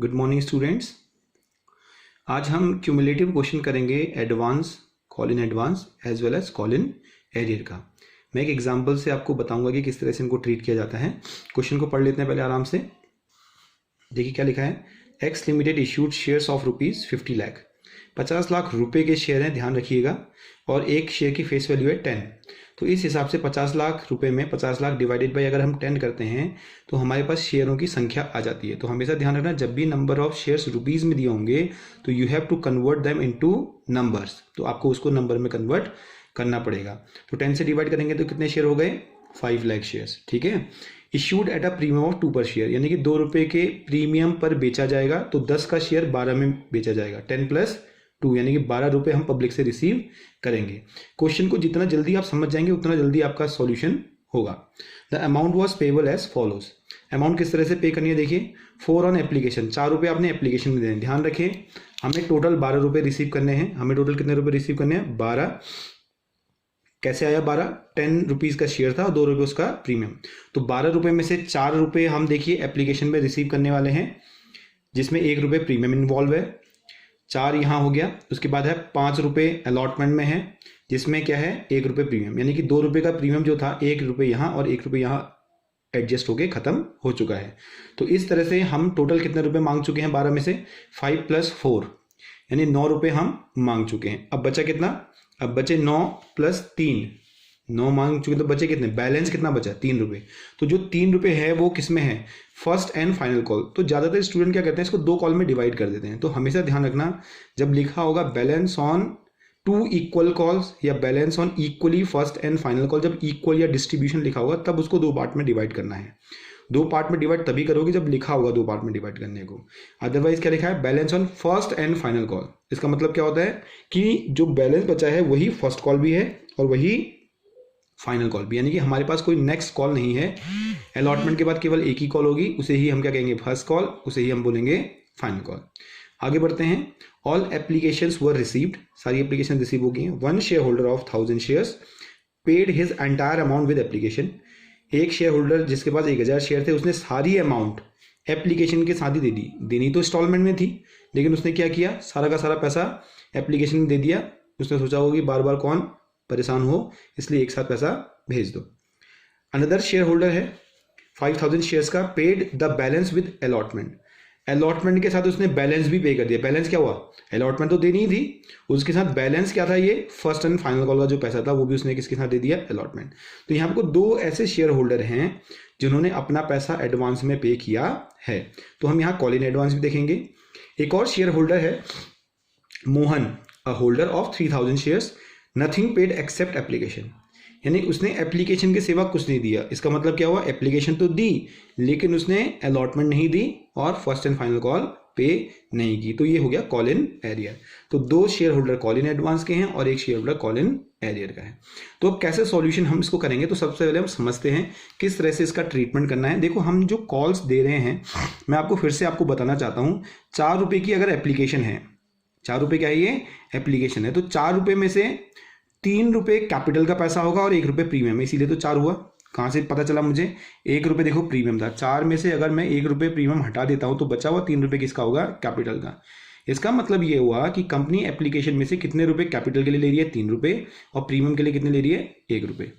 Good morning students. आज हम cumulative question करेंगे advance, call in advance as well as call in arrear का। मैं एक एग्जांपल से आपको बताऊंगा कि किस तरह से इनको ट्रीट किया जाता है। क्वेश्चन को पढ़ लेते हैं पहले आराम से। देखिए क्या लिखा है। X limited issued shares of ₹50 lakh. 50 lakh रुपए के शेयर हैं, ध्यान रखिएगा, और एक शेयर की फेस वैल्यू है 10। तो इस हिसाब से 50 लाख रुपए में 50 लाख डिवाइडेड बाय अगर हम 10 करते हैं तो हमारे पास शेयरों की संख्या आ जाती है। तो हमेशा ध्यान रखना, जब भी नंबर ऑफ शेयर्स रुपीज में दिए होंगे तो you have to convert them into numbers. तो आपको उसको नंबर में कन्वर्ट करना पड़ेगा। तो 10 से डिवाइड करेंगे तो कितने शेयर हो गए? 5 लाख शेयर्स। ठीक है। Issued at a premium of 2 पर शेयर, यानी कि 2 रुपए के प्रीमियम पर बेचा जाएगा। तो 10 का शेयर 12 में बेचा जाएगा। 10 प्लस 2 यानी कि 12 रुपए हम पब्लिक से रिसीव करेंगे। क्वेश्चन को जितना जल्दी आप समझ जाएंगे उतना जल्दी आपका सॉल्यूशन होगा। The amount was payable as follows. Amount किस तरह से पे करनी है देखिए। 4 ऑन एप्लीकेशन, 4 रुपए आपने एप्लीकेशन में देने। ध्यान रखें, हमें टोटल 12 रुपए रिसीव करने हैं। हमें टोटल कितने रुपए रिसीव करने हैं? 12। कैसे आया 12? 10 रुपीज का शेयर था और 2 रुपए उसका प्रीमियम। तो 12 रुपए में से 4 रुपए हम देखिए एप्लीकेशन में रिसीव करने वाले हैं, जिसमें 1 रुपए प्रीमियम इन्वॉल्व है। 4 यहाँ हो गया। उसके बाद है 5 रुपए अलॉटमेंट में है, जिसमें क्या है? 1 रुपए प्रीमियम, यानी कि 2 रुपए का प्रीमियम जो था 1 रुपए यहाँ और 1 रुपए यहाँ एडजस्ट होके खत्म हो चुका है। तो इस तरह से हम टोटल कितने रुपए मांग चुके हैं 12 में से? 5 + 4 यानी 9 रुपए हम मांग चुके हैं। अब बचा कितना? अब बचे 9 + 3। 9 मांग चुके तो बचे कितने? बैलेंस कितना बचा? 3 रुपए। तो जो 3 रुपए है वो किस में है? First and final call. तो ज्यादातर स्टूडेंट क्या करते हैं, इसको 2 कॉल में डिवाइड कर देते हैं। तो हमेशा ध्यान रखना, जब लिखा होगा बैलेंस ऑन 2 इक्वल कॉल्स या balance on equally first and final call, जब इक्वल या डिस्ट्रीब्यूशन लिखा होगा तब उसको 2 पार्ट में डिवाइड करना है। 2 पार्ट में डिवाइड तभी करोगे जब लिखा होगा 2 पार्ट में डिवाइड करने को। अदरवाइज क्या लिखा है? Balance on first and final call. इसका मतलब क्या होता है कि जो बैलेंस बचा है वही फर्स्ट कॉल भी है और वही फाइनल कॉल भी, यानी कि हमारे पास कोई नेक्स्ट कॉल नहीं है। अलॉटमेंट के बाद केवल एक ही कॉल होगी, उसे ही हम क्या कहेंगे? First call. उसे ही हम बोलेंगे फाइनल कॉल। आगे बढ़ते हैं। All applications were received. सारी एप्लीकेशन रिसीव हो गई हैं। 1 share holder of 1000 shares paid his entire amount with application. एक शेयर होल्डर जिसके पास 1000 शेयर थे, उसने सारी अमाउंट एप्लीकेशन के साथ ही दे दी। देनी तो इंस्टॉलमेंट में थी, लेकिन उसने क्या किया? सारा का सारा पैसा एप्लीकेशन में दे दिया। उसने सोचा होगा कि बार बार कौन परेशान हो, इसलिए एक साथ पैसा भेज दो। अनदर शेयर होल्डर है 5000 शेयर्स का, paid the balance with allotment. Allotment के साथ उसने बैलेंस भी पे कर दिया। बैलेंस क्या हुआ? अलॉटमेंट तो देनी ही थी, उसके साथ बैलेंस क्या था? ये फर्स्ट एंड फाइनल कॉल का जो पैसा था वो भी उसने किसके साथ दे दिया? अलॉटमेंट। तो यहाँ पर 2 ऐसे शेयर होल्डर हैं जिन्होंने अपना पैसा एडवांस में पे किया है। तो हम यहाँ कॉल इन एडवांस भी देखेंगे। एक और शेयर होल्डर है Mohan, a holder of 3000 shares, nothing paid except application. यानी उसने एप्लीकेशन के सिवा कुछ नहीं दिया। इसका मतलब क्या हुआ? एप्लीकेशन तो दी लेकिन उसने अलॉटमेंट नहीं दी और फर्स्ट एंड फाइनल कॉल पे नहीं की। तो ये हो गया कॉल इन एरियर। तो 2 share holder call in advance के हैं और एक share holder call in arrear का है। तो अब कैसे सॉल्यूशन हम इसको करेंगे, तो सबसे पहले हम समझते हैं किस तरह से इसका ट्रीटमेंट करना है। देखो, हम जो कॉल्स दे रहे हैं, मैं आपको फिर से आपको बताना चाहता हूं। 4 रुपए की अगर एप्लीकेशन है, 4 रुपए क्या है? ये एप्लीकेशन है। तो 4 रुपए में से 3 रुपए कैपिटल का पैसा होगा और 1 रुपए प्रीमियम है, इसीलिए तो 4 हुआ। कहां से पता चला मुझे? 1 रुपए देखो प्रीमियम था। 4 में से अगर मैं 1 रुपए प्रीमियम हटा देता हूं तो बचा हुआ 3 रुपए किसका होगा? कैपिटल का। इसका मतलब ये हुआ कि कंपनी एप्लीकेशन में से कितने रुपए कैपिटल के लिए ले रही है? 3 रुपए, और प्रीमियम के लिए कितने ले रही है? 1 रुपए।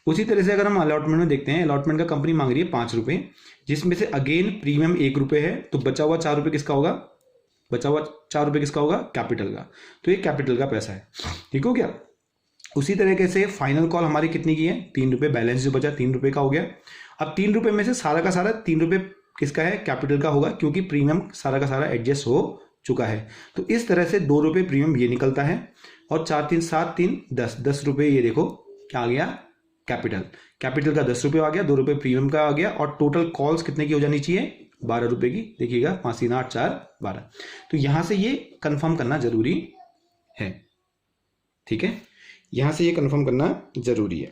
उसी तरह से अगर हम अलॉटमेंट में देखते हैं, अलॉटमेंट का कंपनी मांग रही है 5 रुपए, जिसमें से अगेन प्रीमियम 1 रुपए है। तो बचा हुआ 4 रुपए किसका होगा? बचा हुआ 4 रुपए किसका होगा? कैपिटल का। तो ये कैपिटल का पैसा है। ठीक हो गया। उसी तरीके से फाइनल कॉल हमारी कितनी की है? 3 रुपए। बैलेंस जो बचा 3 रुपए का हो गया। अब 3 रुपए में से सारा का सारा 3 रुपए किसका है? कैपिटल का होगा, क्योंकि प्रीमियम सारा का सारा एडजस्ट हो चुका है। तो इस तरह से 2 रुपए प्रीमियम ये निकलता है और 4 3 7 3 10 10 रुपए। ये देखो क्या आ गया? कैपिटल। कैपिटल का 10 रुपए आ गया, 2 रुपए प्रीमियम का आ गया, और टोटल कॉल्स कितने की हो जानी चाहिए? 12 रुपए की। देखिएगा 5 3 8 4 12। तो यहां से ये कंफर्म करना जरूरी है। ठीक है, यहां से ये कंफर्म करना जरूरी है।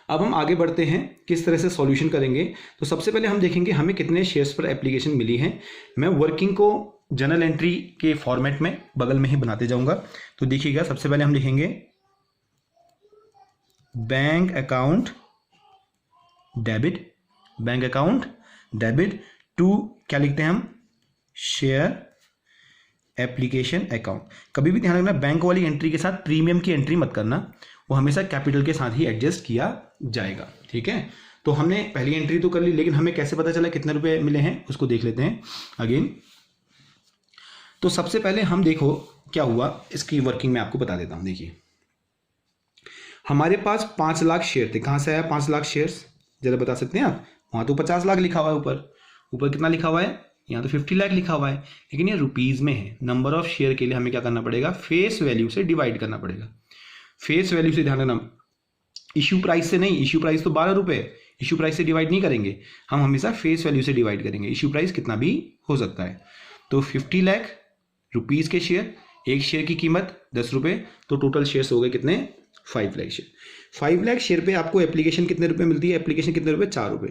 अब हम आगे बढ़ते हैं, किस तरह से सॉल्यूशन करेंगे। तो सबसे पहले हम देखेंगे हमें कितने शेयर्स पर एप्लीकेशन मिली है। मैं वर्किंग को जर्नल एंट्री के फॉर्मेट में बगल में ही बनाते जाऊंगा। तो देखिएगा, सबसे पहले हम लिखेंगे bank account debit. Bank account debit to क्या लिखते हैं हम? Share application account. कभी भी ध्यान रखना, बैंक वाली एंट्री के साथ प्रीमियम की एंट्री मत करना, वो हमेशा कैपिटल के साथ ही एडजस्ट किया जाएगा। ठीक है, तो हमने पहली एंट्री तो कर ली, लेकिन हमें कैसे पता चला कितने रुपए मिले हैं उसको देख लेते हैं अगेन। तो सबसे पहले हम देखो क्या हुआ, इसकी वर्किंग में आपको बता देता हूं। देखिए हमारे पास 5 लाख शेयर थे। कहां से आया 5 लाख शेयर्स, जरा बता सकते हैं आप? वहां तो 50 लाख लिखा हुआ है, ऊपर कितना लिखा हुआ है? यहाँ तो 50 लाख लिखा हुआ है, लेकिन ये रुपीज में है। नंबर ऑफ शेयर के लिए हमें क्या करना पड़ेगा? फेस वैल्यू से डिवाइड करना पड़ेगा। फेस वैल्यू से, ध्यान रखना, इश्यू प्राइस से नहीं। इश्यू प्राइस तो 12 रुपए, इश्यू प्राइस से डिवाइड नहीं करेंगे हम, हमेशा फेस वैल्यू से डिवाइड करेंगे। इश्यू प्राइस कितना भी हो सकता है। तो 50 लाख रुपीज के शेयर, एक शेयर की कीमत 10 रुपए, तो टोटल शेयर्स हो गए कितने? 5 लाख शेयर। 5 लाख शेयर पे आपको एप्लीकेशन कितने रुपए मिलती है? एप्लीकेशन कितने रुपए? 4 रुपए।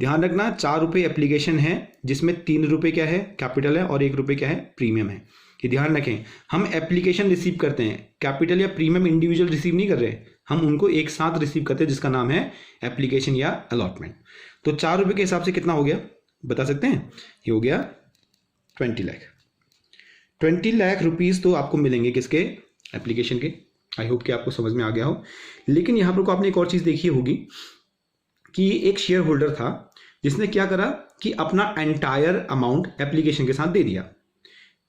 ध्यान रखना, 4 रुपए एप्लीकेशन है, जिसमें 3 रुपए क्या है? कैपिटल है, और 1 रुपए क्या है? प्रीमियम है। ये ध्यान रखें, हम एप्लीकेशन रिसीव करते हैं, कैपिटल या प्रीमियम इंडिविजुअल रिसीव नहीं कर रहे, हम उनको एक साथ रिसीव करते हैं, जिसका नाम है एप्लीकेशन या अलॉटमेंट। तो 4 रुपए के हिसाब से कितना हो गया, बता सकते हैं? ये हो गया 20 लाख। 20 लाख रुपीज तो आपको मिलेंगे किसके? एप्लीकेशन के। आई होप कि आपको समझ में आ गया हो। लेकिन यहां पर को आपने एक और चीज देखी होगी कि एक शेयर होल्डर था जिसने क्या करा कि अपना एंटायर अमाउंट एप्लीकेशन के साथ दे दिया।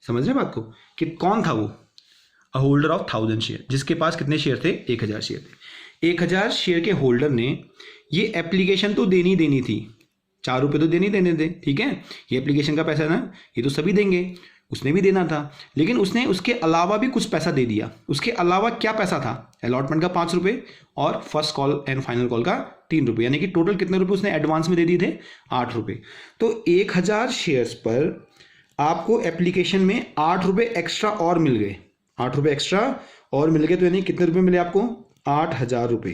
समझ रहे बात को? कि कौन था वो? अ होल्डर ऑफ 1000 शेयर, जिसके पास कितने शेयर थे? 1000 शेयर थे। 1000 शेयर के होल्डर ने ये एप्लीकेशन तो देनी थी, 4 रुपए तो देने थे, ठीक है, ये एप्लीकेशन का पैसा है ना, ये तो सभी देंगे, उसने भी देना था, लेकिन उसने उसके अलावा भी कुछ पैसा दे दिया। उसके अलावा क्या पैसा था? अलॉटमेंट का 5 रुपए और first call and final call का 3 रुपए, यानी कि टोटल कितने रुपए उसने एडवांस में दे दिए थे? 8 रुपए। तो 1000 शेयर्स पर आपको एप्लीकेशन में 8 रुपए एक्स्ट्रा और मिल गए। 8 रुपए एक्स्ट्रा और मिल गए, तो यानी कितने रुपए मिले आपको? 8000 रुपए।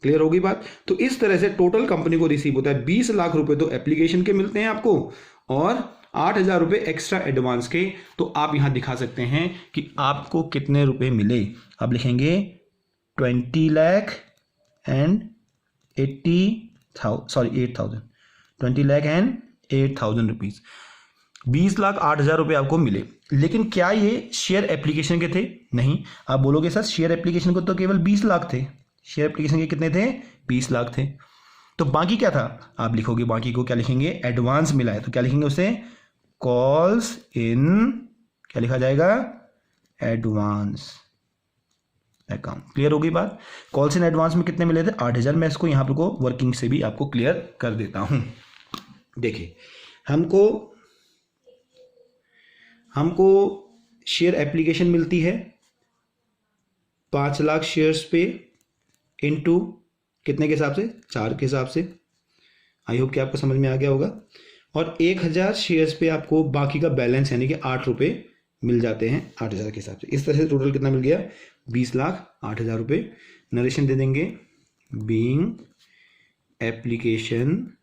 क्लियर होगी बात? तो इस तरह से टोटल कंपनी को रिसीव होता है 20 लाख रुपए तो एप्लीकेशन के मिलते हैं आपको, और 8000 रुपए एक्स्ट्रा एडवांस के। तो आप यहां दिखा सकते हैं कि आपको कितने रुपए मिले। आप लिखेंगे 20 lakh and 8,000, 20 lakh and 8,000 rupees. 20 lakh 8,000 रुपए आपको मिले। लेकिन क्या ये शेयर एप्लीकेशन के थे? नहीं। आप बोलोगे सर शेयर एप्लीकेशन को तो केवल 20 लाख थे, शेयर एप्लीकेशन के कितने थे? 20 लाख थे। तो बाकी क्या था? आप लिखोगे बाकी को क्या लिखेंगे? एडवांस मिला है, तो क्या लिखेंगे उसे? कॉल्स इन, क्या लिखा जाएगा? Advance account. क्लियर होगी बात? कॉल्स इन एडवांस में कितने मिले थे? 8,000। मैं इसको यहां पर को वर्किंग से भी आपको क्लियर कर देता हूं। देखिए हमको शेयर एप्लीकेशन मिलती है 5 लाख शेयर्स पे, इनटू कितने के हिसाब से? 4 के हिसाब से। आई होप कि आपको समझ में आ गया होगा। और 1000 शेयर्स पे आपको बाकी का बैलेंस यानी कि 8 रुपए मिल जाते हैं 8000 के हिसाब से। इस तरह से टोटल कितना मिल गया? 20 लाख 8000 रुपए। नरेशन दे देंगे, being application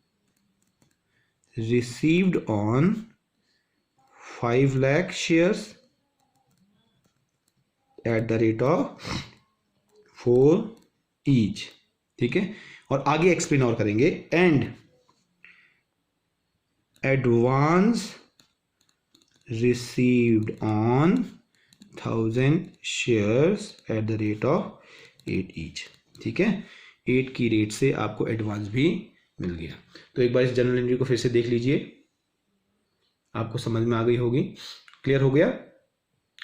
received on 5 lakh shares at the rate of 4 each. ठीक है, और आगे एक्सप्लेन और करेंगे। And advance received on 1000 shares at the rate of 8 each. ठीक है, 8 की रेट से आपको एडवांस भी मिल गया। तो एक बार इस जनरल एंट्री को फिर से देख लीजिए, आपको समझ में आ गई होगी। क्लियर हो गया?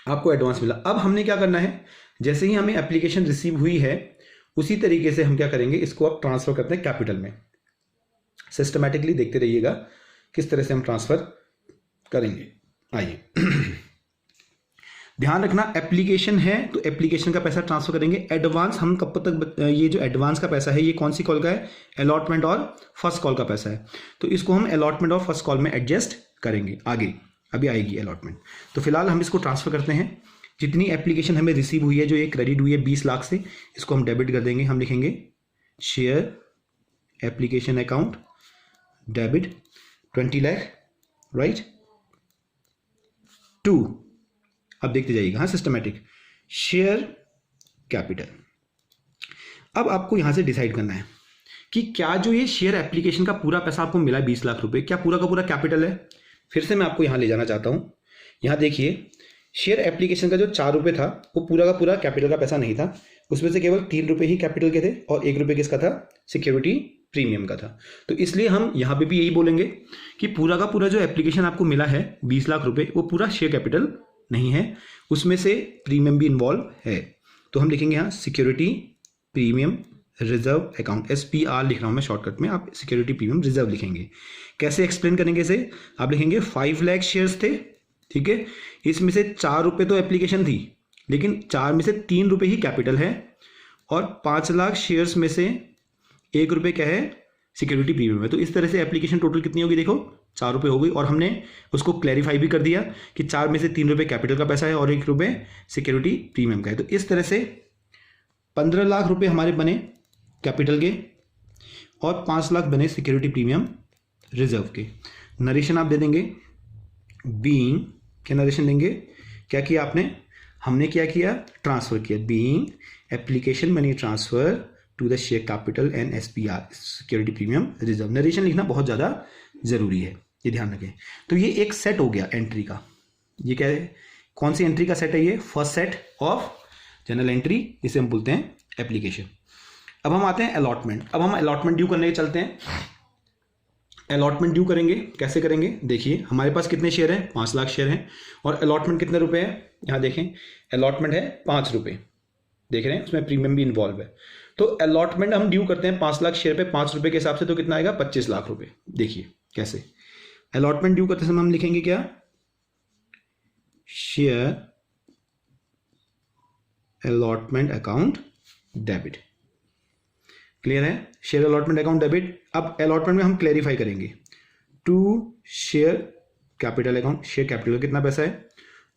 आपको एडवांस मिला। अब हमने क्या करना है, जैसे ही हमें एप्लीकेशन रिसीव हुई है उसी तरीके से हम क्या करेंगे, इसको अब ट्रांसफर करते हैं कैपिटल में। सिस्टमैटिकली देखते रहिएगा किस तरह से हम ट्रांसफर करेंगे। आइए ध्यान रखना, एप्लीकेशन है तो एप्लीकेशन का पैसा ट्रांसफर करेंगे। एडवांस हम कब तक, ये जो एडवांस का पैसा है ये कौन सी कॉल का है? अलॉटमेंट और फर्स्ट कॉल का पैसा है, तो इसको हम अलॉटमेंट और फर्स्ट कॉल में एडजस्ट करेंगे। आगे अभी आएगी अलॉटमेंट। तो फिलहाल हम इसको ट्रांसफर करते हैं। जितनी एप्लीकेशन हमें रिसीव हुई है, जो ये क्रेडिट हुई है 20 लाख से, इसको हम डेबिट कर देंगे। हम लिखेंगे share application account debit 20 lakh, right, to, अब देखते जाइएगा, हाँ, सिस्टमैटिक शेयर कैपिटल। अब आपको यहां से डिसाइड करना है कि क्या जो ये शेयर एप्लीकेशन का पूरा पैसा आपको मिला 20 लाख रुपए, क्या पूरा का पूरा कैपिटल है? फिर से मैं आपको यहाँ ले जाना चाहता हूँ। यहाँ देखिए, शेयर एप्लीकेशन का जो 4 रुपये था वो पूरा का पूरा कैपिटल का पैसा नहीं था, उसमें से केवल 3 रुपये ही कैपिटल के थे और 1 रुपये किसका था, सिक्योरिटी प्रीमियम का था। तो इसलिए हम यहाँ पे भी यही बोलेंगे कि पूरा का पूरा जो एप्लीकेशन आपको मिला है 20 लाख रुपए, वो पूरा शेयर कैपिटल नहीं है, उसमें से प्रीमियम भी इन्वॉल्व है। तो हम लिखेंगे यहाँ security premium reserve account, SPR लिख रहा हूँ मैं शॉर्टकट में, आप सिक्योरिटी प्रीमियम रिजर्व लिखेंगे। कैसे एक्सप्लेन करेंगे इसे, आप लिखेंगे 5 लाख शेयर्स थे, ठीक है, इसमें से 4 रुपये तो एप्लीकेशन थी, लेकिन 4 में से 3 रुपये ही कैपिटल है, और 5 लाख शेयर्स में से 1 रुपये क्या है, सिक्योरिटी प्रीमियम है। तो इस तरह से एप्लीकेशन टोटल कितनी होगी, देखो 4 रुपये हो गई, और हमने उसको क्लैरिफाई भी कर दिया कि 4 में से 3 रुपये कैपिटल का पैसा है और 1 रुपये सिक्योरिटी प्रीमियम का है। तो इस तरह से 15 लाख रुपये हमारे बने कैपिटल के और 5 लाख बने सिक्योरिटी प्रीमियम रिजर्व के। नरेशन आप दे देंगे बीइंग, क्या नरेशन देंगे, क्या किया आपने, हमने क्या किया, ट्रांसफर किया, being application money transfer to the share capital and SPR security premium reserve. Narration लिखना बहुत ज़्यादा जरूरी है, ये ध्यान रखें। तो ये एक सेट हो गया एंट्री का, ये क्या है, कौन सी एंट्री का सेट है, ये first set of general entry, इसे हम बोलते हैं एप्लीकेशन। अब हम आते हैं अलॉटमेंट। अब हम अलॉटमेंट ड्यू करने के चलते हैं। अलॉटमेंट ड्यू करेंगे, कैसे करेंगे, देखिए हमारे पास कितने शेयर हैं, 5 लाख शेयर हैं, और अलॉटमेंट कितने रुपए है, यहाँ देखें अलॉटमेंट है 5 रुपये, देख रहे हैं उसमें प्रीमियम भी इन्वॉल्व है। तो अलॉटमेंट हम ड्यू करते हैं 5 लाख शेयर पे 5 रुपये के हिसाब से, तो कितना आएगा, 25 लाख रुपए। देखिए कैसे अलॉटमेंट ड्यू करते समय हम लिखेंगे क्या, share allotment account debit, clear है, शेयर अलॉटमेंट अकाउंट डेबिट। अब अलॉटमेंट में हम क्लैरिफाई करेंगे to share capital account, share capital का कितना पैसा है,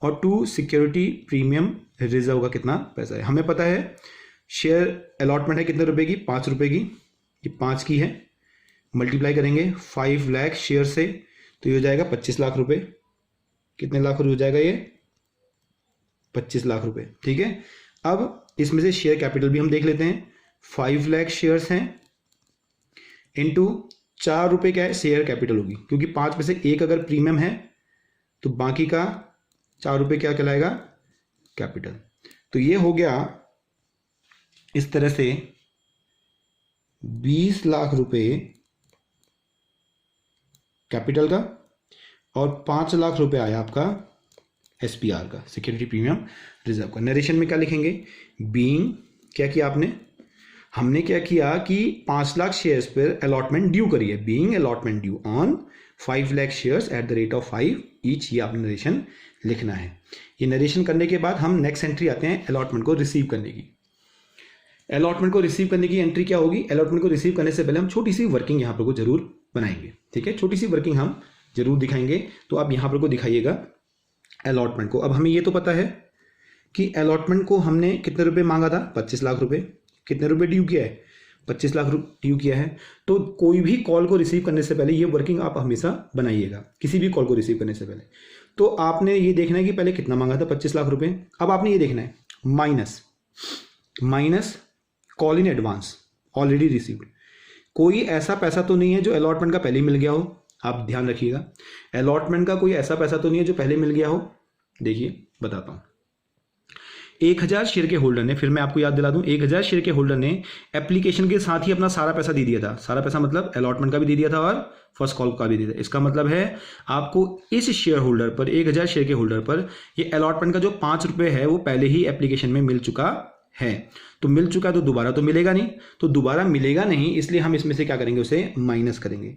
और टू सिक्योरिटी प्रीमियम रिजर्व का कितना पैसा है। हमें पता है शेयर अलॉटमेंट है कितने रुपए की, 5 रुपए की, ये 5 की है, मल्टीप्लाई करेंगे 5 लाख शेयर से, तो ये हो जाएगा 25 लाख रुपए। कितने लाख हो जाएगा ये, 25 लाख रुपए, ठीक है। अब इसमें से शेयर कैपिटल भी हम देख लेते हैं, 5 लाख शेयर्स हैं इंटू 4 रुपये क्या है, शेयर कैपिटल होगी, क्योंकि 5 में से 1 अगर प्रीमियम है तो बाकी का 4 रुपये क्या कहलाएगा, कैपिटल। तो ये हो गया इस तरह से 20 लाख रुपए कैपिटल का और 5 लाख रुपए आया आपका SPR का, सिक्योरिटी प्रीमियम रिजर्व का। नरेशन में क्या लिखेंगे, बीइंग, क्या किया आपने, हमने क्या किया कि 5 लाख शेयर्स पर अलॉटमेंट ड्यू करी है, being allotment due on 5 lakh shares at the rate of 5 each, ये आपने नरेशन लिखना है। ये नरेशन करने के बाद हम नेक्स्ट एंट्री आते हैं अलॉटमेंट को रिसीव करने की। अलॉटमेंट को रिसीव करने की एंट्री क्या होगी, अलॉटमेंट को रिसीव करने से पहले हम छोटी सी वर्किंग यहाँ पर को जरूर बनाएंगे, ठीक है, छोटी सी वर्किंग हम जरूर दिखाएंगे। तो आप यहाँ पर को दिखाइएगा अलॉटमेंट को। अब हमें ये तो पता है कि अलॉटमेंट को हमने कितने रुपए मांगा था, 25 लाख रुपए, कितने रुपए ड्यू किया है, 25 लाख ड्यू किया है। तो कोई भी कॉल को रिसीव करने से पहले ये वर्किंग आप हमेशा बनाइएगा, किसी भी कॉल को रिसीव करने से पहले। तो आपने ये देखना है कि पहले कितना मांगा था, 25 लाख रुपए। अब आपने ये देखना है minus call in advance already received, कोई ऐसा पैसा तो नहीं है जो अलॉटमेंट का पहले ही मिल गया हो, आप ध्यान रखिएगा। अलॉटमेंट का कोई ऐसा पैसा तो नहीं है जो पहले मिल गया हो। देखिए बताता हूं, 1000 शेयर के होल्डर ने, फिर मैं आपको याद दिला दूं, 1000 शेयर के होल्डर ने एप्लीकेशन के साथ ही अपना सारा पैसा दे दिया था। सारा पैसा मतलब अलॉटमेंट का भी दे दिया था और फर्स्ट कॉल का भी दे दिया। इसका मतलब है आपको इस शेयर होल्डर पर, 1000 शेयर के होल्डर पर, ये अलॉटमेंट का जो 5 रुपये है वो पहले ही एप्लीकेशन में मिल चुका है। तो मिल चुका है तो दोबारा तो मिलेगा नहीं, तो दोबारा मिलेगा नहीं, इसलिए हम इसमें से क्या करेंगे, उसे माइनस करेंगे।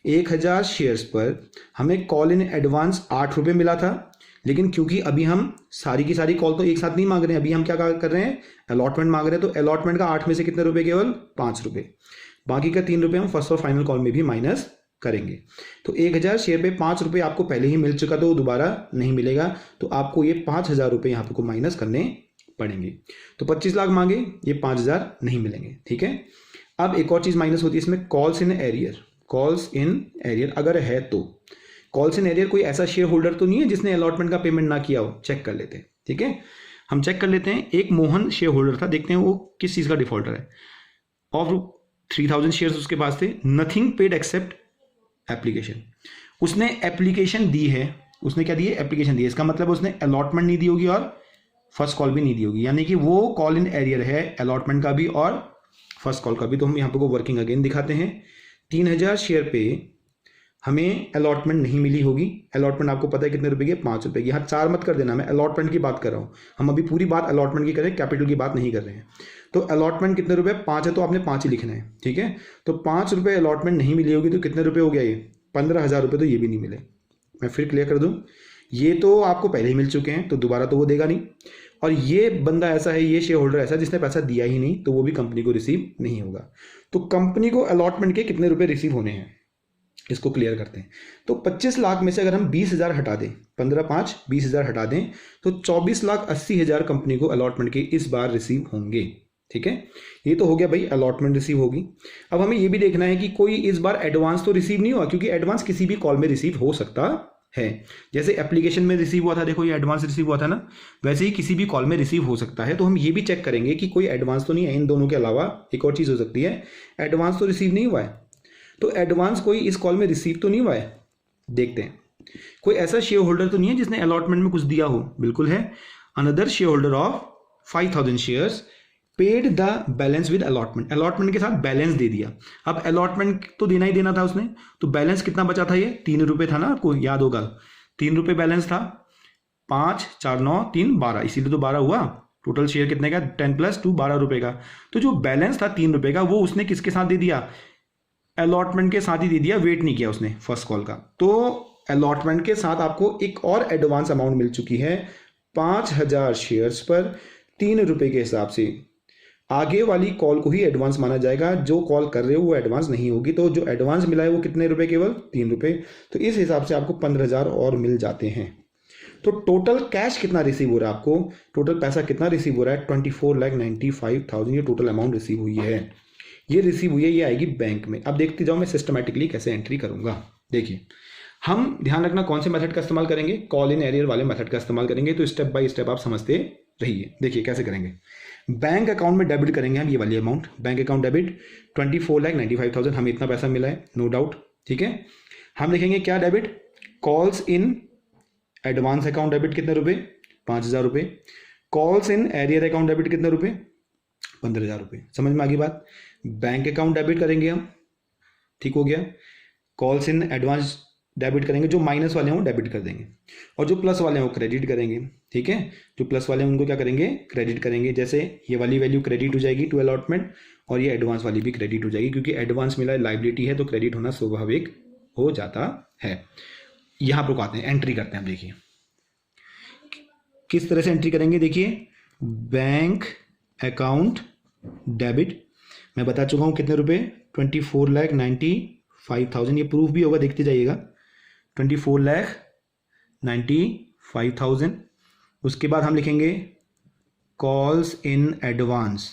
1000 शेयर्स पर हमें कॉल इन एडवांस 8 रुपये मिला था, लेकिन क्योंकि अभी हम सारी की सारी कॉल तो एक साथ नहीं मांग रहे हैं, अभी हम क्या कर रहे हैं, अलॉटमेंट मांग रहे हैं। तो अलॉटमेंट का 8 में से कितने रुपए, केवल 5 रुपये, बाकी का 3 रुपये हम फर्स्ट और फाइनल कॉल में भी माइनस करेंगे। तो 1000 शेयर पे 5 रुपये आपको पहले ही मिल चुका, तो दोबारा नहीं मिलेगा, तो आपको ये 5000 रुपये यहाँ पे को माइनस करने पड़ेंगे। तो 25 लाख मांगे, ये 5000 नहीं मिलेंगे, ठीक है। अब एक और चीज माइनस होती है इसमें, calls in arrear. Calls in arrear अगर है तो, कॉल्स इन एरियर कोई ऐसा शेयर होल्डर तो नहीं है जिसने अलॉटमेंट का पेमेंट ना किया हो, चेक कर लेते हैं, ठीक है। हम चेक कर लेते हैं, एक मोहन शेयर होल्डर था, देखते हैं वो किस चीज का डिफॉल्टर है। ऑफ 3000 शेयर्स उसके पास थे, नथिंग पेड एक्सेप्ट एप्लीकेशन, उसने एप्लीकेशन दी है, उसने क्या दी है, एप्लीकेशन दी है, इसका मतलब उसने अलॉटमेंट नहीं दी होगी और फर्स्ट कॉल भी नहीं दी होगी, यानी कि वो कॉल इन एरियर है अलॉटमेंट का भी और फर्स्ट कॉल का भी। तो हम यहाँ पे को वर्किंग अगेन दिखाते हैं। 3000 शेयर पे हमें अलॉटमेंट नहीं मिली होगी। अलॉटमेंट आपको पता है कितने रुपए की, 5 रुपए की। यहाँ 4 मत कर देना, मैं अलॉटमेंट की बात कर रहा हूँ, हम अभी पूरी बात अलॉटमेंट की कर रहे हैं, कैपिटल की बात नहीं कर रहे हैं। तो अलॉटमेंट कितने रुपए, 5 है, तो आपने 5 ही लिखना है, ठीक है। तो 5 रुपए अलॉटमेंट नहीं मिली होगी, तो कितने रुपए हो गया ये, 15,000 रुपये। तो ये भी नहीं मिले। मैं फिर क्लियर कर दूं, ये तो आपको पहले ही मिल चुके हैं, तो दोबारा तो वो देगा नहीं। और ये बंदा ऐसा है, ये शेयर होल्डर ऐसा है जिसने पैसा दिया ही नहीं, तो वो भी कंपनी को रिसीव नहीं होगा। तो कंपनी को अलॉटमेंट के कितने रुपए रिसीव होने हैं, इसको क्लियर करते हैं। तो 25 लाख में से अगर हम 20,000 हटा दें, 15 5 20,000 हटा दें, तो 24,80,000 कंपनी को अलॉटमेंट के इस बार रिसीव होंगे, ठीक है। ये तो हो गया भाई, अलॉटमेंट रिसीव होगी। अब हमें ये भी देखना है कि कोई इस बार एडवांस तो रिसीव नहीं हुआ, क्योंकि एडवांस किसी भी कॉल में रिसीव हो सकता है। जैसे एप्लीकेशन में रिसीव हुआ था, देखो ये एडवांस रिसीव हुआ था ना, वैसे ही किसी भी कॉल में रिसीव हो सकता है। तो हम ये भी चेक करेंगे कि कोई एडवांस तो नहीं है। इन दोनों के अलावा एक और चीज हो सकती है, एडवांस तो रिसीव नहीं हुआ है, तो एडवांस कोई इस कॉल में रिसीव तो नहीं हुआ है। देखते हैं, कोई ऐसा शेयर होल्डर तो नहीं है जिसने अलॉटमेंट में कुछ दिया हो, बिल्कुल है। Another share holder of 5,000 shares paid the balance with allotment, allotment के साथ बैलेंस दे दिया। अब अलॉटमेंट तो देना ही देना था उसने, तो बैलेंस कितना बचा था, ये 3 रुपए था ना, आपको याद होगा 3 रुपए बैलेंस था। 5 4 9 3 12, इसीलिए तो 12 हुआ। टोटल शेयर कितने का, 10 + 2 12 रुपए का। तो जो बैलेंस था 3 रुपए का, वो उसने किसके साथ दे दिया, अलॉटमेंट के साथ ही दे दिया, वेट नहीं किया उसने फर्स्ट कॉल का। तो अलॉटमेंट के साथ आपको एक और एडवांस अमाउंट मिल चुकी है 5,000 शेयर्स पर 3 रुपए के हिसाब से। आगे वाली कॉल को ही एडवांस माना जाएगा, जो कॉल कर रहे हो वो एडवांस नहीं होगी। तो जो एडवांस मिला है वो कितने रुपए, केवल 3 रुपए। तो इस हिसाब से आपको 15,000 और मिल जाते हैं। तो टोटल कैश कितना रिसीव हो रहा है आपको, टोटल पैसा कितना रिसीव हो रहा है, 24,95,000 ये टोटल अमाउंट रिसीव हुई है। ये रिसीव हुई है, ये आएगी बैंक में। अब देखते जाओ मैं सिस्टमैटिकली कैसे एंट्री करूंगा। देखिए, हम ध्यान रखना कौन से मेथड का इस्तेमाल करेंगे, कॉल इन एरियर वाले मेथड का इस्तेमाल करेंगे। तो स्टेप बाय स्टेप आप समझते रहिए। देखिए कैसे करेंगे, बैंक अकाउंट में डेबिट करेंगे हम ये वाली अमाउंट, बैंक अकाउंट डेबिट 24,95,000, हमें इतना पैसा मिला है, नो डाउट, ठीक है। हम लिखेंगे क्या debit, calls in advance account debit कितने रुपए, 5,000 रुपए। Calls in arrear account debit कितने रुपए, 15,000 रुपए। समझ में आ गई बात। बैंक अकाउंट डेबिट करेंगे हम, ठीक हो गया। कॉल्स इन एडवांस डेबिट करेंगे, जो माइनस वाले हैं वो डेबिट कर देंगे, और जो प्लस वाले हैं वो क्रेडिट करेंगे, ठीक है। जो प्लस वाले हैं उनको क्या करेंगे, क्रेडिट करेंगे। जैसे ये वाली वैल्यू क्रेडिट हो जाएगी टू अलॉटमेंट, और ये एडवांस वाली भी क्रेडिट हो जाएगी, क्योंकि एडवांस मिला लाइबिलिटी है तो क्रेडिट होना स्वाभाविक हो जाता है। यहां पर रुकाते हैं, एंट्री करते हैं। देखिए किस तरह से एंट्री करेंगे, देखिए बैंक अकाउंट डेबिट, मैं बता चुका हूं कितने रुपए, 24,95,000, ये प्रूफ भी होगा, देखते जाइएगा, 24,95,000। उसके बाद हम लिखेंगे calls in advance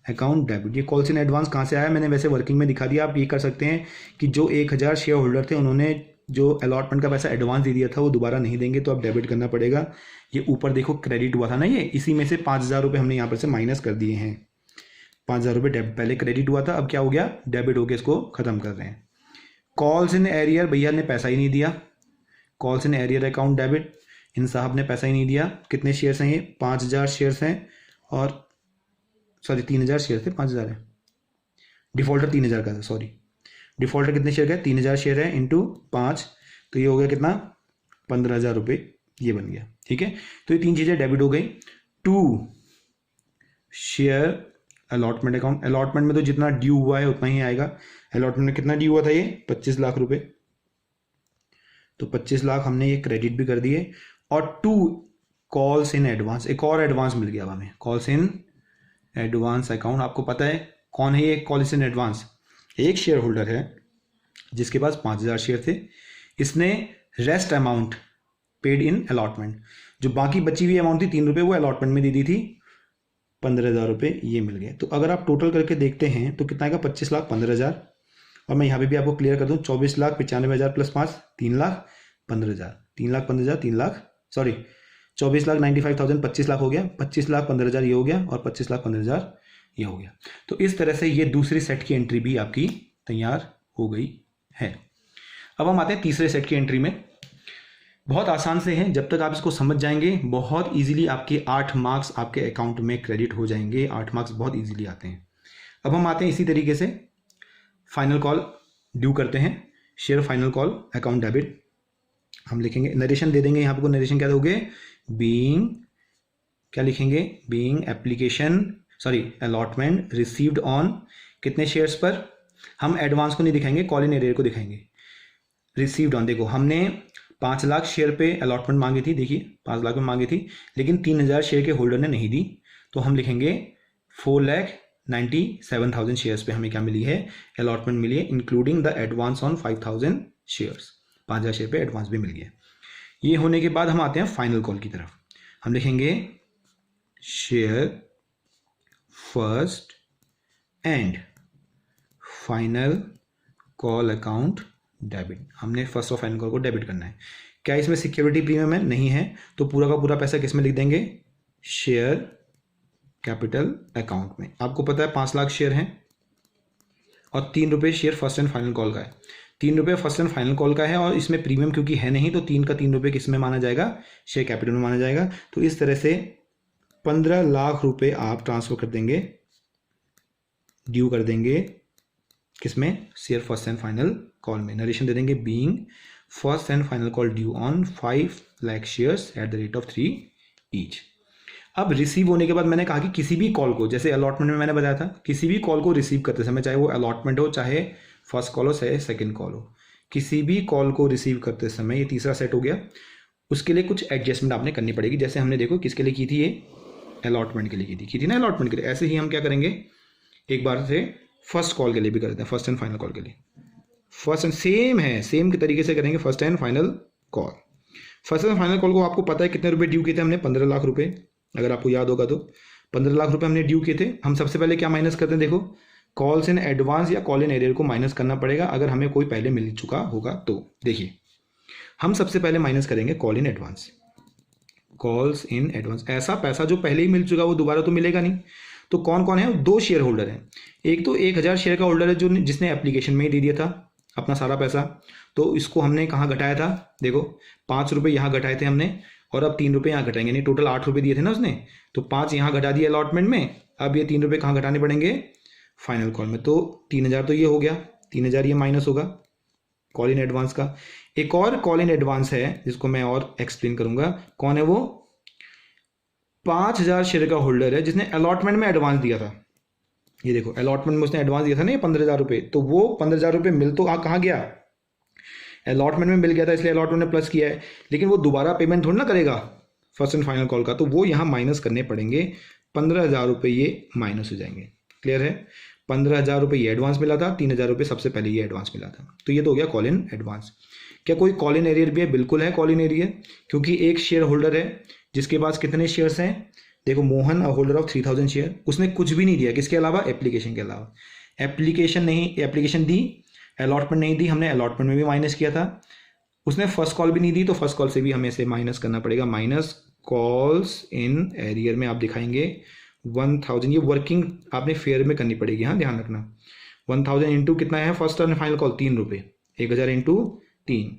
account debit. ये कॉल्स इन एडवांस कहाँ से आया, मैंने वैसे वर्किंग में दिखा दिया। आप ये कर सकते हैं कि जो 1,000 शेयर होल्डर थे उन्होंने जो अलॉटमेंट का पैसा एडवांस दे दिया था वो दोबारा नहीं देंगे, तो अब डेबिट करना पड़ेगा। ये ऊपर देखो क्रेडिट हुआ था ना, ये इसी में से 5,000 रुपये हमने यहाँ पर से माइनस कर दिए हैं। 5,000 रुपये पहले क्रेडिट हुआ था, अब क्या हो गया, डेबिट हो गया, इसको खत्म कर रहे हैं। कॉल्स इन एरियर, भैया ने पैसा ही नहीं दिया, calls in arrear account debit, इन साहब ने पैसा ही नहीं दिया। कितने शेयर्स हैं ये, 5,000 शेयर्स हैं, और सॉरी 3,000 शेयर थे, 5,000 है, डिफॉल्टर 3,000 का था, सॉरी डिफॉल्टर कितने शेयर का, 3,000 शेयर है इंटू 5, तो ये हो गया कितना, 15,000 रुपये, ये बन गया, ठीक है। तो ये 3 चीजें डेबिट हो गई। 2 शेयर अलॉटमेंट अकाउंट, अलॉटमेंट में तो जितना ड्यू हुआ है उतना ही आएगा। अलॉटमेंट में कितना ड्यू हुआ था, ये 25 लाख रुपए, तो 25 लाख हमने ये क्रेडिट भी कर दिए। और 2 कॉल्स इन एडवांस, एक और एडवांस मिल गया हमें, कॉल्स इन एडवांस अकाउंट। आपको पता है कौन है ये कॉल्स इन एडवांस, एक शेयर होल्डर है जिसके पास 5,000 शेयर थे, इसने rest amount paid in allotment, जो बाकी बची हुई अमाउंट थी 3 रुपए, वो अलॉटमेंट में दे दी थी, 15,000 रुपये ये मिल गए। तो अगर आप टोटल करके देखते हैं तो कितना आएगा, 25 लाख 15,000, और मैं यहाँ पे भी आपको क्लियर कर दूं, 24,95,000 + 5 3,15,000, 3,15,000 सॉरी 24,95,000 25 लाख हो गया, 25,15,000 ये हो गया, और 25,15,000 ये हो गया। तो इस तरह से ये दूसरी सेट की एंट्री भी आपकी तैयार हो गई है। अब हम आते हैं तीसरे सेट की एंट्री में। बहुत आसान से है, जब तक आप इसको समझ जाएंगे बहुत इजीली आपके 8 मार्क्स आपके अकाउंट में क्रेडिट हो जाएंगे। 8 मार्क्स बहुत इजीली आते हैं। अब हम आते हैं इसी तरीके से फाइनल कॉल ड्यू करते हैं। Share final call account debit हम लिखेंगे, नरेशन दे देंगे। यहाँ पे नरेशन क्या दोगे, बीइंग क्या लिखेंगे, being application allotment received on कितने शेयर्स पर, हम एडवांस को नहीं दिखाएंगे, कॉल इन एरियर को दिखाएंगे। रिसीव्ड ऑन, देखो हमने 5 लाख शेयर पे अलॉटमेंट मांगी थी, देखिए 5 लाख में मांगी थी, लेकिन 3000 शेयर के होल्डर ने नहीं दी, तो हम लिखेंगे 4,97,000 शेयर्स पे हमें क्या मिली है, अलॉटमेंट मिली है, including the advance on 5,000 shares. 5000 share पे एडवांस भी मिल गया। ये होने के बाद हम आते हैं फाइनल कॉल की तरफ। हम लिखेंगे share first and final call account debit. हमने फर्स्ट और फाइनल कॉल को डेबिट करना है। क्या इसमें सिक्योरिटी प्रीमियम है, नहीं है, तो पूरा का पूरा पैसा किस में लिख देंगे, शेयर कैपिटल अकाउंट में। आपको पता है 5 लाख शेयर हैं और 3 रुपये share first and final call का है। 3 रुपये फर्स्ट एंड फाइनल कॉल का है और इसमें प्रीमियम क्योंकि है नहीं, तो 3 का 3 रुपये किस में माना जाएगा, शेयर कैपिटल में माना जाएगा। तो इस तरह से 15 लाख रुपए आप ट्रांसफर कर देंगे, ड्यू कर देंगे किसमें, share first and final call में। नरेशन दे देंगे being first and final call due on 5 lakh shares at the rate of 3 each. अब रिसीव होने के बाद मैंने कहा कि किसी भी कॉल को, जैसे अलॉटमेंट में मैंने बताया था, किसी भी कॉल को रिसीव करते समय, चाहे वो अलॉटमेंट हो, चाहे फर्स्ट कॉल हो, चाहे सेकंड कॉल हो, किसी भी कॉल को रिसीव करते समय, ये तीसरा सेट हो गया, उसके लिए कुछ एडजस्टमेंट आपने करनी पड़ेगी। जैसे हमने देखो किसके लिए की थी, ये अलॉटमेंट के लिए की थी ना, अलॉटमेंट के लिए। ऐसे ही हम क्या करेंगे, एक बार से फर्स्ट कॉल के लिए भी करते हैं, फर्स्ट एंड फाइनल कॉल के लिए। फर्स्ट एंड सेम है, सेम के तरीके से करेंगे first and final call. First and final call को आपको पता है कितने रुपए ड्यू किए थे हमने, 15 लाख रुपए, अगर आपको याद होगा तो 15 लाख रुपए हमने ड्यू किए थे। हम सबसे पहले क्या माइनस करते हैं, देखो कॉल्स इन एडवांस या कॉल इन एरियर को माइनस करना पड़ेगा, अगर हमें कोई पहले मिल चुका होगा तो। देखिए हम सबसे पहले माइनस करेंगे call in advance, calls in advance. ऐसा पैसा जो पहले ही मिल चुका वो दोबारा तो मिलेगा नहीं। तो कौन कौन है, 2 शेयर होल्डर हैं। एक तो 1000 शेयर का होल्डर है जो जिसने एप्लीकेशन में ही दे दिया था अपना सारा पैसा, तो इसको हमने कहाँ घटाया था, देखो 5 रुपये यहाँ घटाए थे हमने, और अब 3 रुपये यहाँ घटाएंगे, नहीं टोटल 8 रुपये दिए थे ना उसने, तो 5 यहाँ घटा दिए अलॉटमेंट में। अब ये 3 रुपये कहाँ घटाने पड़ेंगे, फाइनल कॉल में। तो 3000 तो ये हो गया, 3000 ये माइनस होगा कॉल इन एडवांस का। एक और कॉल इन एडवांस है जिसको मैं और एक्सप्लेन करूंगा, कौन है वो, 5000 शेयर का होल्डर है जिसने अलॉटमेंट में एडवांस दिया था। ये देखो अलॉटमेंट में उसने एडवांस दिया था ना, ये 15,000 रुपये, तो वो 15,000 रुपये मिल तो कहाँ गया, अलॉटमेंट में मिल गया था, इसलिए अलॉटमेंट ने प्लस किया है, लेकिन वो दोबारा पेमेंट थोड़ी ना करेगा फर्स्ट एंड फाइनल कॉल का, तो वो यहाँ माइनस करने पड़ेंगे। 15,000 रुपये ये माइनस हो जाएंगे। क्लियर है, 15,000 रुपये ये एडवांस मिला था, 3,000 रुपये सबसे पहले ये एडवांस मिला था, तो ये तो हो गया कॉल इन एडवांस। क्या कोई कॉल इन एरियर भी है, बिल्कुल है कॉल इन एरियर, क्योंकि एक शेयर होल्डर है जिसके पास कितने शेयर्स हैं, देखो मोहन होल्डर ऑफ 3000 शेयर, उसने कुछ भी नहीं दिया किसके अलावा, एप्लीकेशन के अलावा। एप्लीकेशन दी, अलॉटमेंट नहीं दी, हमने अलॉटमेंट में भी माइनस किया था। उसने फर्स्ट कॉल भी नहीं दी, तो फर्स्ट कॉल से भी हमें से माइनस करना पड़ेगा, माइनस कॉल्स इन एरियर में आप दिखाएंगे 1000। ये वर्किंग आपने फेयर में करनी पड़ेगी, हाँ ध्यान रखना। 1000 इंटू कितना है फर्स्ट एंड फाइनल कॉल, 3 रुपये, 1000 इंटू 3।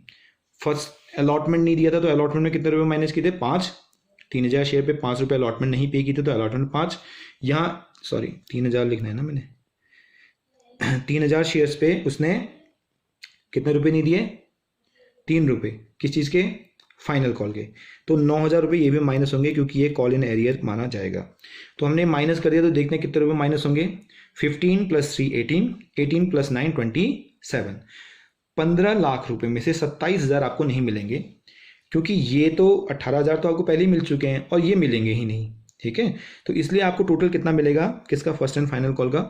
फर्स्ट अलॉटमेंट नहीं दिया था, तो अलॉटमेंट में कितने रुपये माइनस किए थे, 5। 3000 शेयर पे 5 रुपये अलॉटमेंट नहीं पे की थी, तो अलॉटमेंट 5। यहाँ 3000 लिखना है ना मैंने, 3000 शेयर्स पे उसने कितने रुपए नहीं दिए, 3 रुपये, किस चीज़ के, फाइनल कॉल के। तो 9000 रुपये ये भी माइनस होंगे क्योंकि ये कॉल इन एरियर माना जाएगा। तो हमने माइनस कर दिया, तो देखते हैं कितने रुपये माइनस होंगे। 15 + 3 18, 18 + 9 27। 15 लाख रुपए में से 27,000 आपको नहीं मिलेंगे, क्योंकि ये तो 18,000 तो आपको पहले ही मिल चुके हैं और ये मिलेंगे ही नहीं, ठीक है। तो इसलिए आपको टोटल कितना मिलेगा, किसका, फर्स्ट एंड फाइनल कॉल का।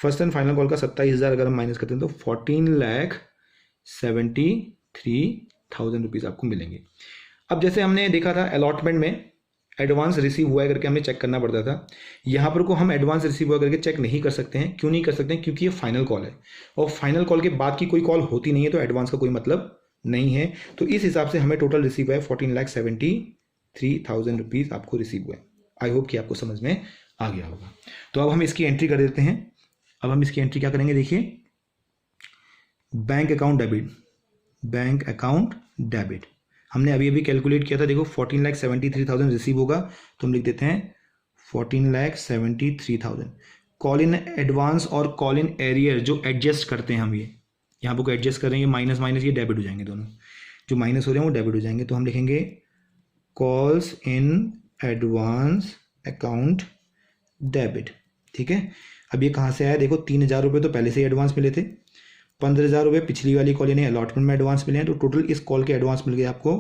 फर्स्ट एंड फाइनल कॉल का 27,000 अगर हम माइनस करते हैं तो 14,73,000 रुपीज़ आपको मिलेंगे। अब जैसे हमने देखा था अलॉटमेंट में एडवांस रिसीव हुआ है करके हमें चेक करना पड़ता था, यहाँ पर को हम एडवांस रिसीव हुआ करके चेक नहीं कर सकते हैं। क्यों नहीं कर सकते हैं, क्योंकि ये फाइनल कॉल है और फाइनल कॉल के बाद की कोई कॉल होती नहीं है, तो एडवांस का कोई मतलब नहीं है। तो इस हिसाब से हमें टोटल रिसीव है 14,73,000 रुपीज़ आपको रिसीव हुआ है। आई होप कि आपको समझ में आ गया होगा। तो अब हम इसकी एंट्री कर देते हैं। अब हम इसकी एंट्री क्या करेंगे, देखिए bank account debit, bank account debit. हमने अभी अभी कैलकुलेट किया था, देखो 14,73,000 रिसीव होगा, तो हम लिख देते हैं 14,73,000। कॉल इन एडवांस और कॉल इन एरियर जो एडजस्ट करते हैं हम, ये यहाँ पर को एडजस्ट करेंगे, माइनस माइनस ये डेबिट हो जाएंगे, दोनों जो माइनस हो रहे हैं वो डेबिट हो जाएंगे। तो हम लिखेंगे calls in advance account debit. ठीक है, अब ये कहाँ से आया, देखो 3,000 रुपये तो पहले से ही एडवांस मिले थे, 15,000 रुपये पिछली वाली कॉल यानी अलॉटमेंट में एडवांस मिले हैं, तो टोटल इस कॉल के एडवांस मिल गए आपको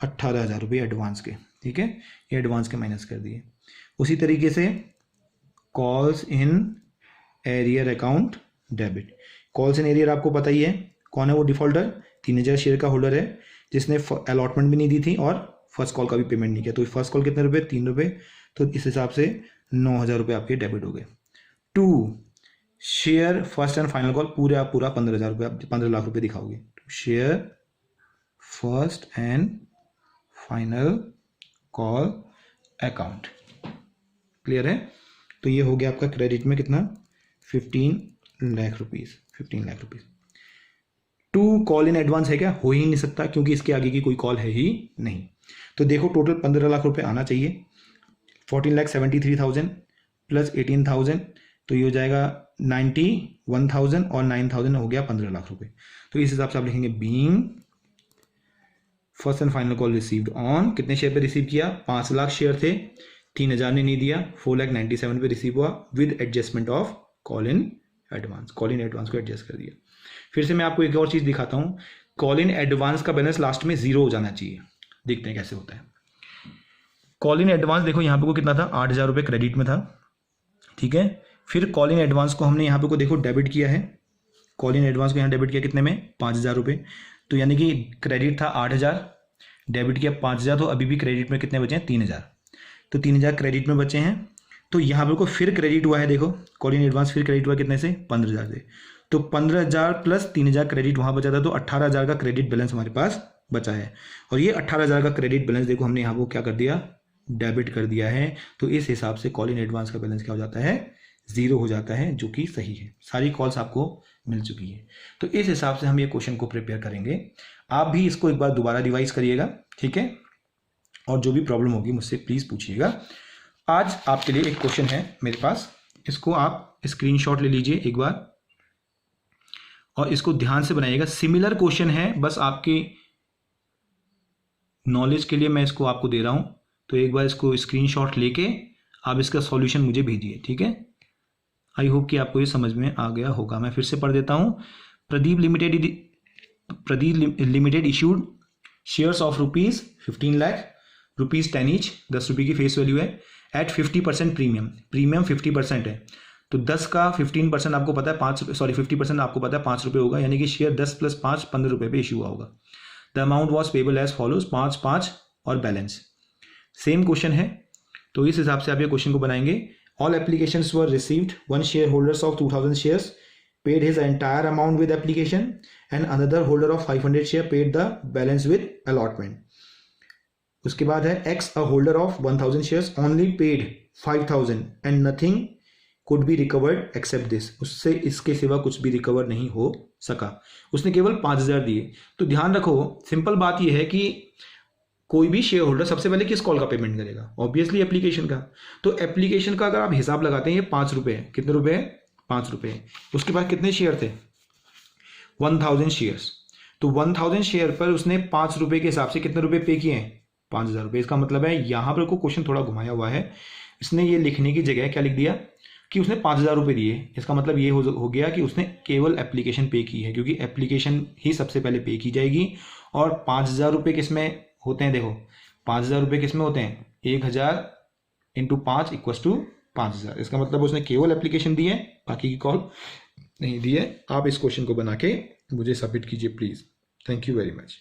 18,000 रुपये एडवांस के। ठीक है, ये एडवांस के माइनस कर दिए। उसी तरीके से calls in arrear account debit. Calls in arrear आपको पता ही है कौन है वो डिफॉल्टर, 3,000 शेयर का होल्डर है जिसने अलॉटमेंट भी नहीं दी थी और फर्स्ट कॉल का भी पेमेंट नहीं किया। तो फर्स्ट कॉल कितने रुपये, 3 रुपये, तो इस हिसाब से 9,000 रुपये आपके डेबिट हो गए। 2 share first and final call, पूरा 15,000 रुपये, 15 लाख रुपये दिखाओगे। Share first and final call account, clear है। तो ये हो गया आपका क्रेडिट में कितना, 15 lakh rupees, 15 lakh rupees. 2 call in advance है क्या, हो ही नहीं सकता क्योंकि इसके आगे की कोई कॉल है ही नहीं। तो देखो टोटल 15 लाख रुपए आना चाहिए, 14,73,000 प्लस 18,000, तो ये हो जाएगा 91,000 और 9,000 हो गया 15 लाख रुपए। तो इस हिसाब से आप लिखेंगे being first and final call received on, कितने शेयर पे रिसीव किया, 5 लाख शेयर थे, 3,000 ने नहीं दिया, 4,97,000 पे रिसीव हुआ with adjustment of call in advance. Call in advance को एडजस्ट कर दिया। फिर से मैं आपको एक और चीज़ दिखाता हूँ, कॉल इन एडवांस का बैलेंस लास्ट में 0 हो जाना चाहिए, देखते हैं कैसे होता है। कॉल इन एडवांस देखो यहाँ पे को कितना था, 8,000 रुपये क्रेडिट में था। ठीक है, फिर कॉल इन एडवांस को हमने यहाँ पे को देखो डेबिट किया है, कॉल इन एडवांस को यहाँ डेबिट किया कितने में, 5,000 रुपये। तो यानी कि क्रेडिट था 8,000, डेबिट किया 5,000, तो अभी भी क्रेडिट में कितने बचे हैं, 3,000। तो 3,000 क्रेडिट में बचे हैं। तो यहाँ पे को फिर क्रेडिट हुआ है, देखो कॉल इन एडवांस फिर क्रेडिट हुआ कितने से, 15,000 से। तो 15,000 प्लस 3,000 क्रेडिट वहाँ बचा था, तो 18,000 का क्रेडिट बैलेंस हमारे पास बचा है। और ये 18,000 का क्रेडिट बैलेंस देखो हमने यहाँ को क्या कर दिया, डेबिट कर दिया है। तो इस हिसाब से कॉल इन एडवांस का बैलेंस क्या हो जाता है, 0 हो जाता है, जो कि सही है। सारी कॉल्स आपको मिल चुकी है। तो इस हिसाब से हम ये क्वेश्चन को प्रिपेयर करेंगे। आप भी इसको एक बार दोबारा रिवाइज करिएगा, ठीक है, और जो भी प्रॉब्लम होगी मुझसे प्लीज़ पूछिएगा। आज आपके लिए एक क्वेश्चन है मेरे पास, इसको आप स्क्रीनशॉट ले लीजिए एक बार और इसको ध्यान से बनाइएगा। सिमिलर क्वेश्चन है, बस आपकी नॉलेज के लिए मैं इसको आपको दे रहा हूं। तो एक बार इसको स्क्रीनशॉट लेके आप इसका सॉल्यूशन मुझे भेजिए, ठीक है। आई होप कि आपको ये समझ में आ गया होगा। मैं फिर से पढ़ देता हूं। Pradeep limited issued shares of ₹15 lakh, ₹10 each, 10 रुपये की फेस वैल्यू है, एट 50% प्रीमियम। प्रीमियम 50% है, तो 10 का 15% आपको पता है 50% आपको पता है 5 रुपये होगा, यानी कि शेयर 10 + 5 15 रुपये पे इशू हुआ होगा। The amount was payable as follows, 5 5 और बैलेंस। सेम क्वेश्चन है, तो इस हिसाब से आप ये क्वेश्चन को बनाएंगे। All applications were received, one share holders of 2,000 shares paid his entire amount with application and another holder of 500 share paid the balance with allotment. उसके बाद है X, a holder of 1,000 shares only paid 5,000 and nothing could be recovered except this. उससे इसके सिवा कुछ भी recover नहीं हो सका, उसने केवल 5,000 दिए। तो ध्यान रखो, सिंपल बात यह है कि कोई भी शेयर होल्डर सबसे पहले किस कॉल का पेमेंट करेगा, ऑब्वियसली एप्लीकेशन का। तो एप्लीकेशन का अगर आप हिसाब लगाते हैं, ये 5 रुपये, कितने रुपए, 5 रुपये। उसके बाद कितने शेयर थे, 1,000 शेयर्स। तो 1,000 शेयर पर उसने 5 रुपये के हिसाब से कितने रुपए पे किए हैं, 5,000 रुपये। इसका मतलब है यहां पर को क्वेश्चन थोड़ा घुमाया हुआ है, इसने ये लिखने की जगह क्या लिख दिया कि उसने 5,000 रुपये दिए। इसका मतलब ये हो गया कि उसने केवल एप्लीकेशन पे की है, क्योंकि एप्लीकेशन ही सबसे पहले पे की जाएगी। और 5,000 रुपये किस में होते हैं, देखो 5,000 रुपये किस में होते हैं, 1,000 × 5 = 5,000। इसका मतलब उसने केवल एप्लीकेशन दी है, बाकी की कॉल नहीं दी है। आप इस क्वेश्चन को बना के मुझे सबमिट कीजिए please. Thank you very much.